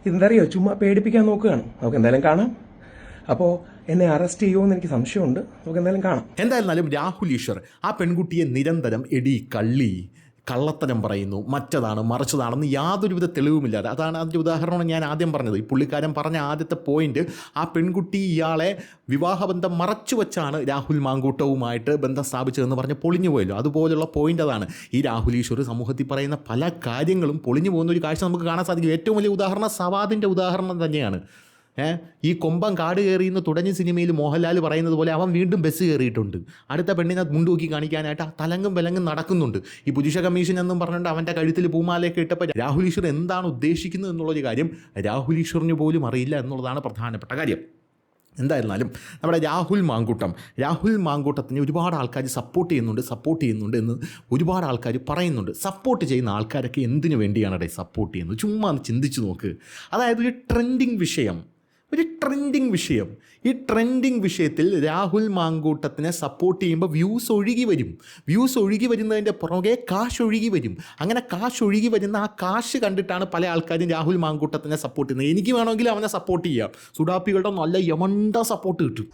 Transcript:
ഇതെന്തറിയോ, ചുമ്മാ പേടിപ്പിക്കാൻ നോക്കുകയാണ്. നമുക്ക് എന്തായാലും കാണാം. അപ്പോൾ എന്നെ അറസ്റ്റ് ചെയ്യുമോയെന്ന് എനിക്ക് സംശയമുണ്ട്. നമുക്ക് എന്തായാലും കാണാം. എന്തായിരുന്നാലും രാഹുൽ ഈശ്വർ ആ പെൺകുട്ടിയെ നിരന്തരം എടി കള്ളി, കള്ളത്തരം പറയുന്നു, മറ്റതാണ് മറിച്ചതാണെന്ന് യാതൊരുവിധ തെളിവുമില്ലാതെ, അതാണ് അതിൻ്റെ ഉദാഹരണമാണ് ഞാൻ ആദ്യം പറഞ്ഞത്. ഈ പുള്ളിക്കാരൻ പറഞ്ഞ ആദ്യത്തെ പോയിന്റ്, ആ പെൺകുട്ടി ഇയാളെ വിവാഹബന്ധം മറച്ചു വെച്ചാണ് രാഹുൽ മാങ്കൂട്ടവുമായിട്ട് ബന്ധം സ്ഥാപിച്ചതെന്ന് പറഞ്ഞ് പൊളിഞ്ഞു പോയല്ലോ. അതുപോലുള്ള പോയിന്റ് അതാണ്. ഈ രാഹുൽ ഈശ്വർ സമൂഹത്തിൽ പറയുന്ന പല കാര്യങ്ങളും പൊളിഞ്ഞു പോകുന്ന ഒരു കാഴ്ച നമുക്ക് കാണാൻ സാധിക്കും. ഏറ്റവും വലിയ ഉദാഹരണം സവാദിൻ്റെ ഉദാഹരണം തന്നെയാണ്. ഈ കൊമ്പം കാട് കയറിയെന്ന് തുടങ്ങിയ സിനിമയിൽ മോഹൻലാൽ പറയുന്നത് പോലെ അവൻ വീണ്ടും ബസ് കയറിയിട്ടുണ്ട്. അടുത്ത പെണ്ണിനെ മുണ്ടൂക്കി കാണിക്കാനായിട്ട് ആ തലങ്കും വിലങ്ങും നടക്കുന്നുണ്ട്. ഈ പുരുഷ കമ്മീഷൻ എന്നും പറഞ്ഞുകൊണ്ട് അവൻ്റെ കഴുത്തിൽ പൂമാലയൊക്കെ ഇട്ടപ്പോൾ രാഹുൽ ഈശ്വർ എന്താണ് ഉദ്ദേശിക്കുന്നത് എന്നുള്ളൊരു കാര്യം രാഹുൽ ഈശ്വറിന് പോലും അറിയില്ല എന്നുള്ളതാണ് പ്രധാനപ്പെട്ട കാര്യം. എന്തായിരുന്നാലും നമ്മുടെ രാഹുൽ മാങ്കൂട്ടത്തിന് ഒരുപാട് ആൾക്കാർ സപ്പോർട്ട് ചെയ്യുന്നുണ്ട് എന്ന് ഒരുപാട് ആൾക്കാർ പറയുന്നുണ്ട്. സപ്പോർട്ട് ചെയ്യുന്ന ആൾക്കാരൊക്കെ എന്തിനു വേണ്ടിയാണ് സപ്പോർട്ട് ചെയ്യുന്നത്? ചുമ്മാ ഒന്ന് ചിന്തിച്ച് നോക്ക്. അതായത് ഒരു ട്രെൻഡിങ് വിഷയം, ഈ ട്രെൻഡിങ് വിഷയത്തിൽ രാഹുൽ മാങ്കൂട്ടത്തിനെ സപ്പോർട്ട് ചെയ്യുമ്പോൾ വ്യൂസ് ഒഴുകി വരുന്നതിൻ്റെ പുറകെ കാശ് ഒഴുകി വരും. അങ്ങനെ കാശ് ഒഴുകി വരുന്ന ആ കാശ് കണ്ടിട്ടാണ് പല ആൾക്കാരും രാഹുൽ മാങ്കൂട്ടത്തിനെ സപ്പോർട്ട് ചെയ്യുന്നത്. എനിക്ക് വേണമെങ്കിൽ അവനെ സപ്പോർട്ട് ചെയ്യാം, സുഡാപ്പികളുടെ നല്ല യമണ്ട സപ്പോർട്ട് കിട്ടും.